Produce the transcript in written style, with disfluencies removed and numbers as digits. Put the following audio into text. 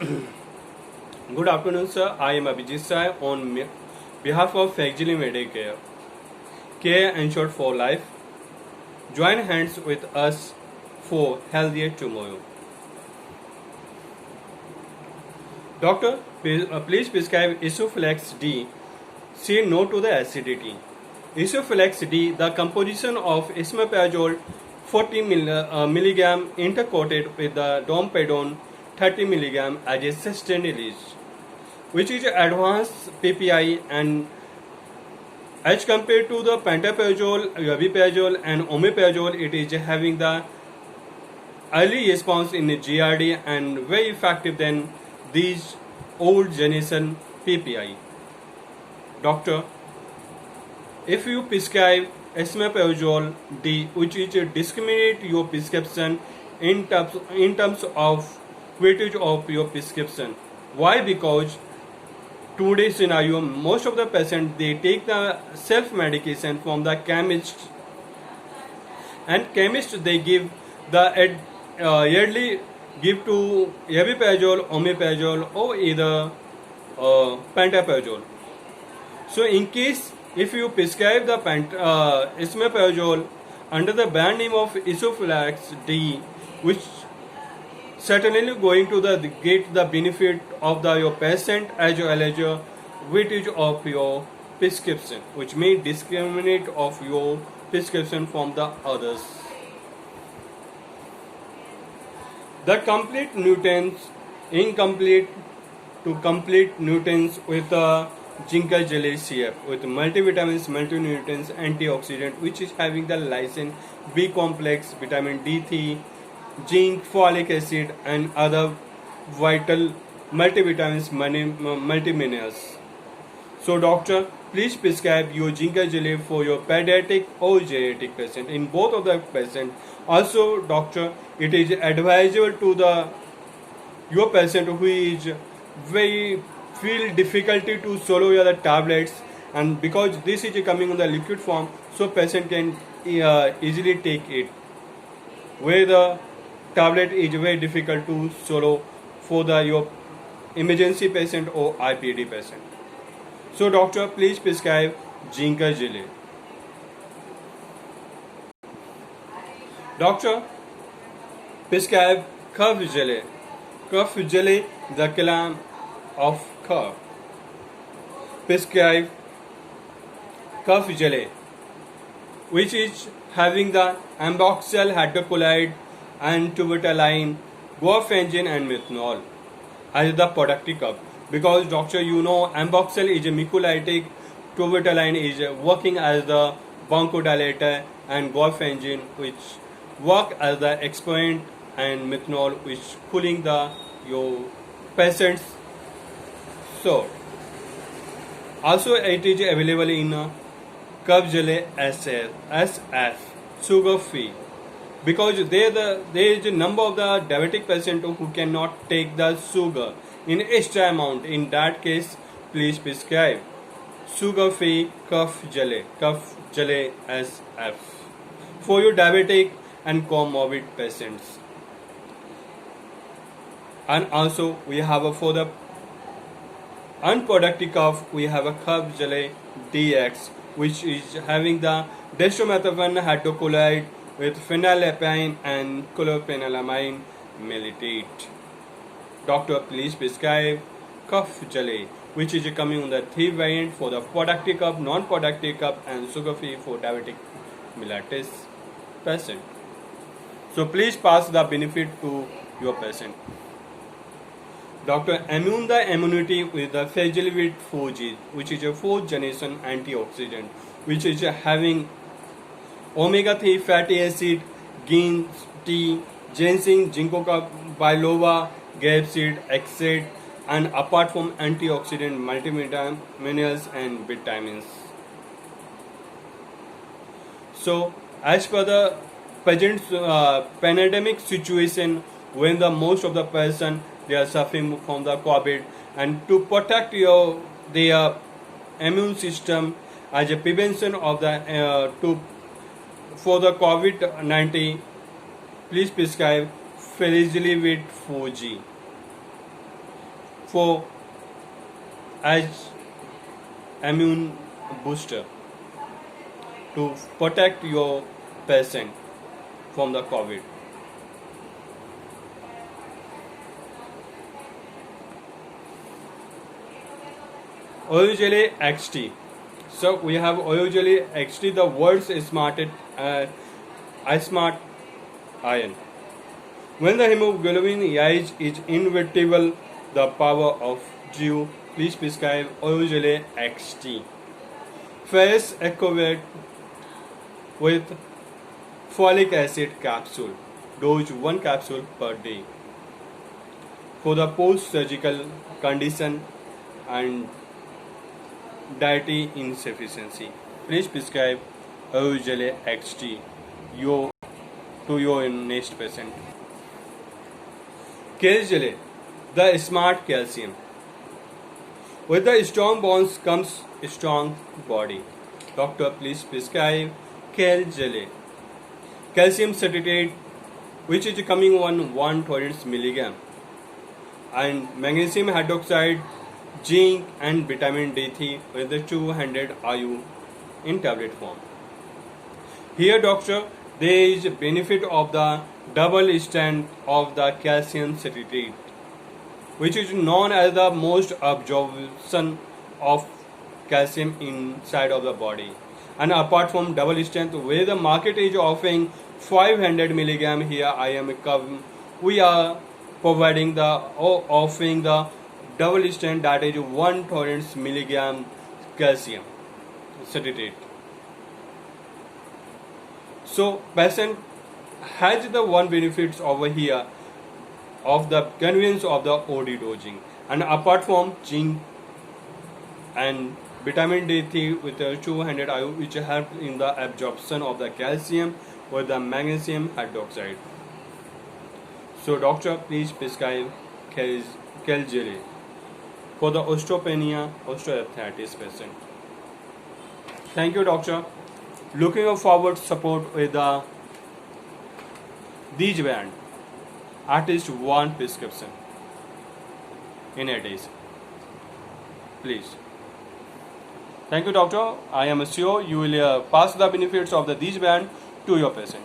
Good afternoon, sir. I am Abhijit Sai on behalf of Fagili Medicare. Care ensured for life. Join hands with us for healthier tomorrow. Doctor, please prescribe Isoflex D. Say no to the acidity. Isoflex D, the composition of esomeprazole 40 milligram intercoated with the domperidone 30 milligram as a sustained release, which is advanced PPI and as compared to the pantoprazole, rabeprazole and omeprazole, it is having the early response in the GRD and very effective than these old generation PPI. Doctor, if you prescribe esomeprazole D, which is discriminate your prescription in terms of weightage of your prescription. Why? Because today's scenario, most of the patients they take the self medication from the chemist, and chemist they give the yearly give to rabeprazole, omeprazole, or either pantoprazole. So, in case if you prescribe the esomeprazole under the brand name of Isoflex D, which certainly going to get the benefit of your patient as well as your weightage of your prescription, which may discriminate of your prescription from the others. The complete nutrients, incomplete to complete nutrients with the Ginkgo jelly CF with multivitamins, multinutrients, antioxidant, which is having the lysine, B complex, vitamin D3, zinc, folic acid, and other vital multivitamins, multiminerals. So, doctor, please prescribe your Ginkgo jelly for your pediatric or geriatric patient. In both of the patient, also, doctor, it is advisable to your patient who is very feel difficulty to swallow the tablets, and because this is coming in the liquid form, so patient can easily take it. Where the tablet is very difficult to swallow for your emergency patient or IPD patient. So, doctor, please prescribe Ginkgo jelly. Doctor, prescribe cough jelly. Cough jelly, the killer of cough. Prescribe cough jelly, which is having the amboxyl hydrocolloid and tubertaline, guafangin and methanol as the productive cough. Because doctor, you know, amboxyl is a mucolytic, tubertaline is working as the bronchodilator, and guafangin which work as the exponent, and methanol which cooling your patient's sore. Also, it is available in cough jelly SF, sugar free, because there is a number of the diabetic patients who cannot take the sugar in extra amount. In that case, please prescribe sugar free cough jelly SF for your diabetic and comorbid patients. And also, we have for the unproductive cough, we have a cough jelly DX, which is having the dextromethorphan hydrocolloid with phenylephrine and chlorpheniramine malatate. Doctor, please prescribe cough jelly, which is coming on the 3 variant for the productive cough, non-productive cough, and sugar-free for diabetic mellitus patient. So please pass the benefit to your patient. Doctor, immune the immunity with the Fagilivit 4G, which is a 4th generation antioxidant, which is having omega-3 fatty acid, green tea, ginseng, ginkgo biloba, grapeseed, extract, and apart from antioxidant, multivitamins and vitamins. So, as per the present pandemic situation, when the most of the person they are suffering from the COVID, and to protect their immune system as a prevention of the for the COVID-19, please prescribe Fagilivit 4G. for as immune booster to protect your patient from the COVID. Oil Jelly XT. So we have Oil Jelly XT, the world's smart iron. When the hemoglobin rise is inevitable, the power of Jew, please prescribe Oil Jelly XT. Face equivalent with folic acid capsule, dose 1 capsule per day. For the post-surgical condition and dietary insufficiency, please prescribe Oil Jelly XT to your next patient. Kale Jelly, the smart calcium. With the strong bones comes strong body. Doctor, please prescribe Kale Jelly. Calcium citrate, which is coming on 120 milligram, and magnesium hydroxide, zinc and vitamin D3 with the 200 IU in tablet form. Here, doctor, there is a benefit of the double strength of the calcium citrate, which is known as the most absorption of calcium inside of the body. And apart from double strength, where the market is offering 500 milligram, here we are providing offering the double strength, that is 120 milligram calcium citrate. So patient has the one benefits over here of the convenience of the OD dosing, and apart from zinc and vitamin D3 with the 200 IU, which help in the absorption of the calcium with the magnesium hydroxide. So doctor, please prescribe Kale Jelly for the osteoarthritis patient. Thank you, doctor. Looking forward to support with the these band. At least one prescription in a day. Please. Thank you, doctor. I am sure you will pass the benefits of the these band to your patient.